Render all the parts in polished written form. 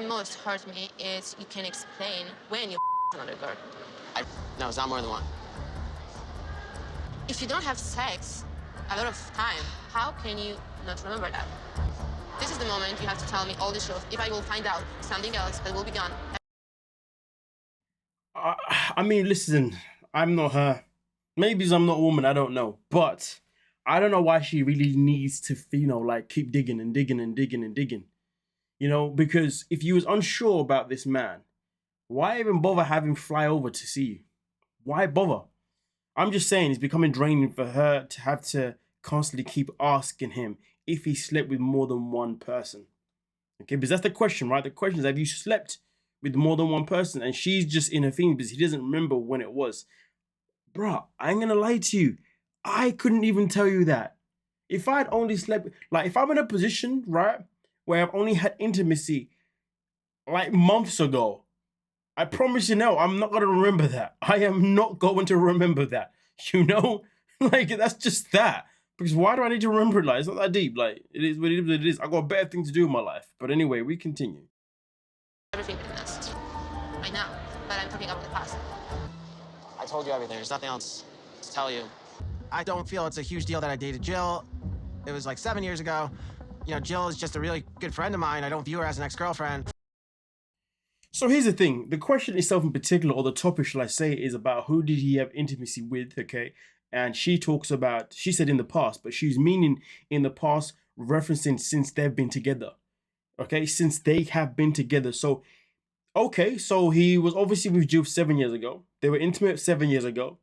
the most hurt me is you can explain when you another girl. No, it's not more than one. If you don't have sex a lot of time, how can you not remember that? This is the moment you have to tell me all the truth. If I will find out something else, that will be gone. I mean, listen, I'm not her. Maybe I'm not a woman, I don't know. But I don't know why she really needs to, like keep digging and digging and digging and digging. Because if you was unsure about this man, why even bother having him fly over to see you? Why bother? I'm just saying it's becoming draining for her to have to constantly keep asking him if he slept with more than one person. Okay, because that's the question, right? The question is, have you slept with more than one person? And she's just in her thing because he doesn't remember when it was. Bruh, I ain't gonna lie to you. I couldn't even tell you that. If I'd only slept, like if I'm in a position, right, where I've only had intimacy like months ago, I promise you now, I'm not gonna remember that. I am not going to remember that. Like that's just that. Because why do I need to remember it? Like, it's not that deep. Like, it is what it is. I got a better thing to do in my life. But anyway, we continue. Everything witnessed right now, but I'm talking about the past. I told you everything. There's nothing else to tell you. I don't feel it's a huge deal that I dated Jill. It was like 7 years ago. Jill is just a really good friend of mine. I don't view her as an ex-girlfriend. So here's the thing. The question itself in particular, or the topic, shall I say, is about who did he have intimacy with, okay? And she talks about, she said in the past, but she's meaning in the past, referencing since they've been together, okay? Since they have been together. So, okay, so he was obviously with Jill 7 years ago. They were intimate 7 years ago.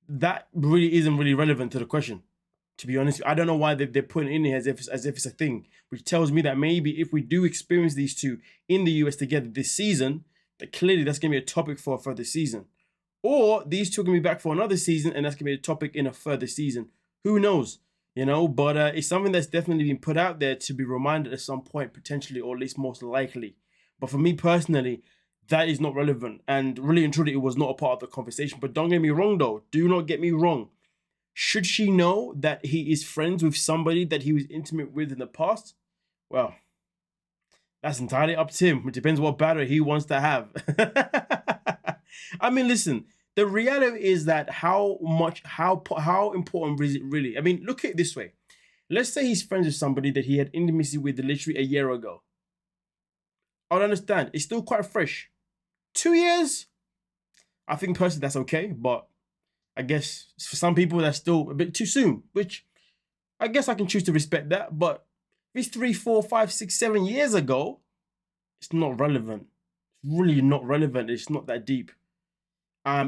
That really isn't really relevant to the question, to be honest. I don't know why they're putting it in here as if it's a thing, which tells me that maybe if we do experience these two in the US together this season, that clearly that's going to be a topic for a further season. Or these two are going to be back for another season and that's going to be a topic in a further season. Who knows? But it's something that's definitely been put out there to be reminded at some point, potentially, or at least most likely. But for me personally, that is not relevant. And really and truly, it was not a part of the conversation. But don't get me wrong, though. Do not get me wrong. Should she know that he is friends with somebody that he was intimate with in the past? Well, that's entirely up to him. It depends what battle he wants to have. I mean, listen, the reality is that how important is it really? I mean, look at it this way. Let's say he's friends with somebody that he had intimacy with literally a year ago. I'll understand. It's still quite fresh. 2 years? I think personally that's okay, but I guess for some people that's still a bit too soon, which I guess I can choose to respect that. But if it's 3, 4, 5, 6, 7 years ago, it's not relevant. It's really not relevant. It's not that deep.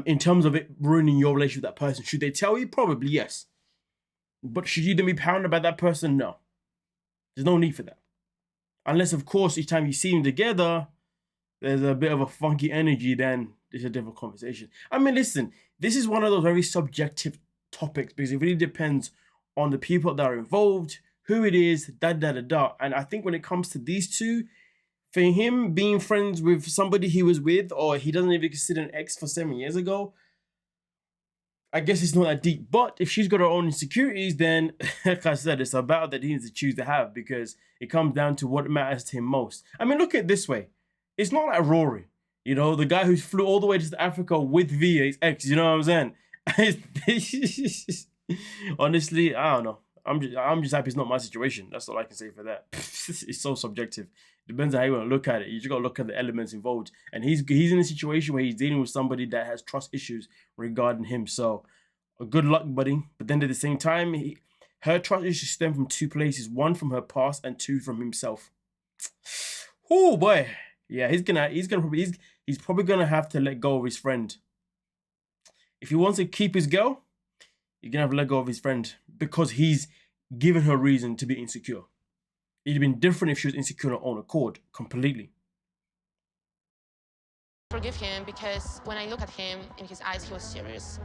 In terms of it ruining your relationship with that person, should they tell you? Probably yes. But should you then be paranoid about that person? No. There's no need for that. Unless, of course, each time you see them together, there's a bit of a funky energy, then it's a different conversation. I mean, listen, this is one of those very subjective topics because it really depends on the people that are involved, who it is, da-da-da-da. And I think when it comes to these two, for him being friends with somebody he was with, or he doesn't even consider an ex for 7 years ago, I guess it's not that deep. But if she's got her own insecurities, then, like I said, it's a battle that he needs to choose to have because it comes down to what matters to him most. I mean, look at it this way. It's not like Rory, the guy who flew all the way to Africa with Via, his ex, you know what I'm saying? Honestly, I don't know. I'm just happy it's not my situation. That's all I can say for that. It's so subjective. Depends on how you want to look at it. You just got to look at the elements involved. And he's in a situation where he's dealing with somebody that has trust issues regarding him. So, good luck, buddy. But then at the same time, her trust issues stem from two places. One from her past and two from himself. Oh boy. Yeah, he's probably gonna have to let go of his friend. If he wants to keep his girl, you're gonna have to let go of his friend because he's given her reason to be insecure. It'd have been different if she was insecure on her own accord, completely. Forgive him because when I look at him, in his eyes, he was serious.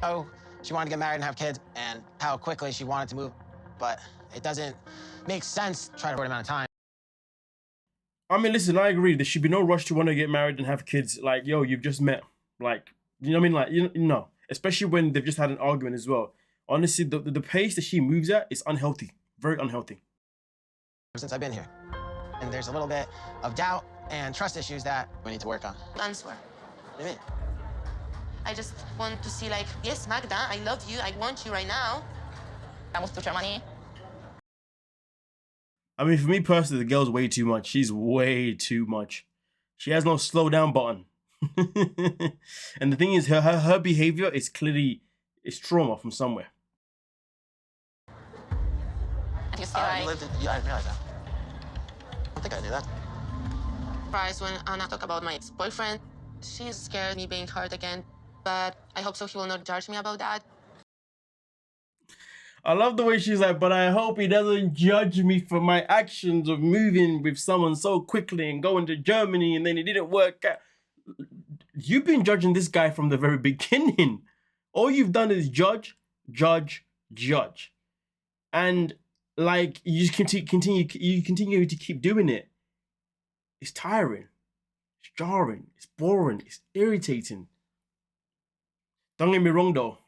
Oh, she wanted to get married and have kids, and how quickly she wanted to move. But it doesn't make sense to try to short amount of time. I mean, listen, I agree. There should be no rush to want to get married and have kids. Like, yo, you've just met. Like, you know what I mean? Like, no. Especially when they've just had an argument as well. Honestly, the pace that she moves at is unhealthy. Very unhealthy. Since I've been here. And there's a little bit of doubt and trust issues that We need to work on. Answer. What do you mean? I just want to see like, yes, Magda, I love you. I want you right now. Vamos to Germany. I mean, for me personally, the girl's way too much. She's way too much. She has no slow down button. And the thing is, her behavior is clearly trauma from somewhere. And you see You like, lived in, I didn't realize that. I don't think I knew that. surprised when Anna talked about my ex-boyfriend. She's scared of me being hurt again, but I hope so he will not judge me about that. I love the way she's like, but I hope he doesn't judge me for my actions of moving with someone so quickly and going to Germany and then it didn't work out. You've been judging this guy from the very beginning. All you've done is judge, judge, judge. And like, you just continue to keep doing it. It's tiring. It's jarring. It's boring. It's irritating. Don't get me wrong though.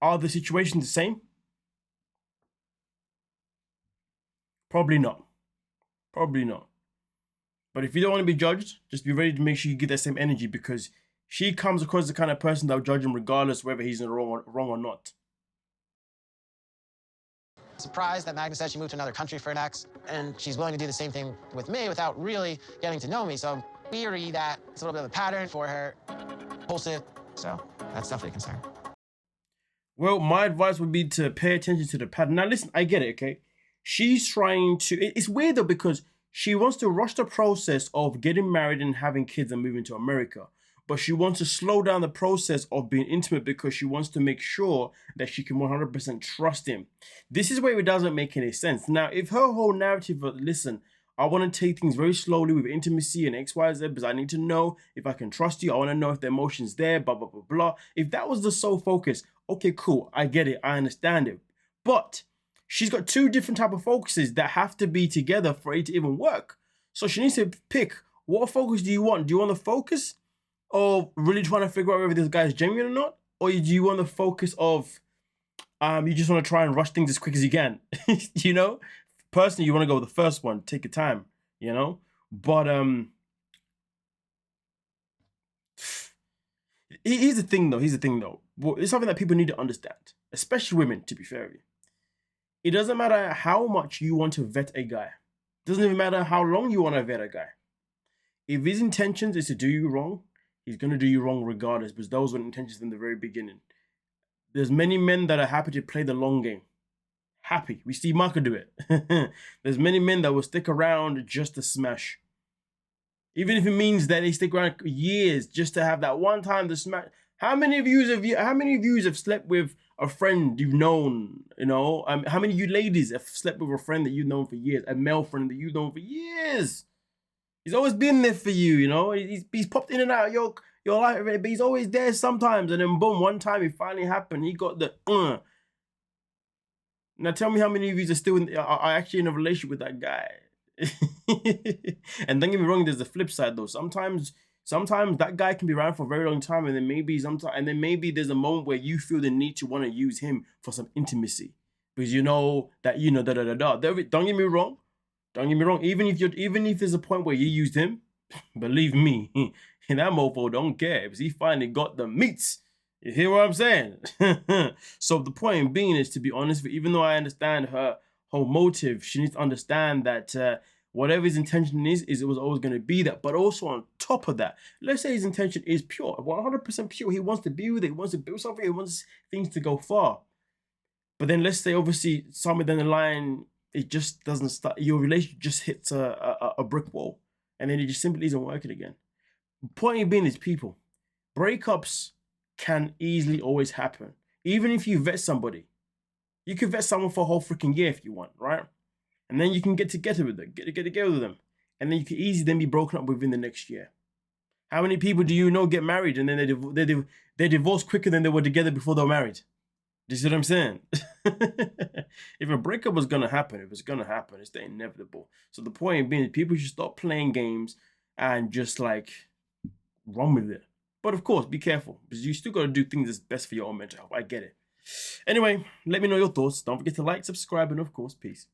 Are the situations the same? Probably not. Probably not. But if you don't want to be judged, just be ready to make sure you get that same energy, because she comes across the kind of person that will judge him regardless whether he's in the wrong or not. surprised that Magda said she moved to another country for an ex, and she's willing to do the same thing with me without really getting to know me. So I'm weary that it's a little bit of a pattern for her. Impulsive. So that's definitely a concern. Well, my advice would be to pay attention to the pattern. Now, listen, I get it, okay? She's trying to... It's weird, though, because she wants to rush the process of getting married and having kids and moving to America. But she wants to slow down the process of being intimate because she wants to make sure that she can 100% trust him. This is where it doesn't make any sense. Now, if her whole narrative of, listen, I want to take things very slowly with intimacy and X, Y, Z, because I need to know if I can trust you. I want to know if the emotion's there, blah, blah, blah, blah. If that was the sole focus, okay, cool. I get it. I understand it. But she's got two different type of focuses that have to be together for it to even work. So she needs to pick, what focus do you want? Do you want the focus of really trying to figure out whether this guy is genuine or not? Or do you want the focus of, you just want to try and rush things as quick as you can? You know? Personally, you want to go with the first one. Take your time, you know? But here's the thing, though. Well, it's something that people need to understand, especially women, to be fair with you. It doesn't matter how much you want to vet a guy. It doesn't even matter how long you want to vet a guy. If his intentions is to do you wrong, he's going to do you wrong regardless, because those were intentions from the very beginning. There's many men that are happy to play the long game. Happy. We see Marco do it. There's many men that will stick around just to smash. Even if it means that they stick around years just to have that one time to smash. How many of you have slept with a friend you've known, you know? How many of you ladies have slept with a friend that you've known for years? A male friend that you've known for years? He's always been there for you, you know? He's popped in and out of your life, but he's always there sometimes. And then boom, one time it finally happened. He got the Now tell me how many of you are still are actually in a relationship with that guy. And don't get me wrong, there's the flip side though. Sometimes that guy can be around for a very long time, and then maybe there's a moment where you feel the need to want to use him for some intimacy, because you know that Don't get me wrong. Even if there's a point where you used him, believe me, that mofo don't care because he finally got the meats. You hear what I'm saying? So the point being is, to be honest, even though I understand her whole motive, she needs to understand that whatever his intention is it was always going to be that. But also on top of that, let's say his intention is pure, 100% pure. He wants to be with it. He wants to build something. He wants things to go far. But then let's say, obviously, somewhere down the line, it just doesn't start. Your relationship just hits a brick wall, and then it just simply isn't working again. Point being is, people, breakups can easily always happen. Even if you vet somebody, you could vet someone for a whole freaking year if you want, right? And then you can get together with them, get together with them, and then you can easily then be broken up within the next year. How many people do you know get married and then they divorce quicker than they were together before they were married? Do you see what I'm saying? If a breakup was gonna happen, it's the inevitable. So the point being, people should stop playing games and just like run with it. But of course, be careful, because you still got to do things that's best for your own mental health. I get it. Anyway, let me know your thoughts. Don't forget to like, subscribe, and of course, peace.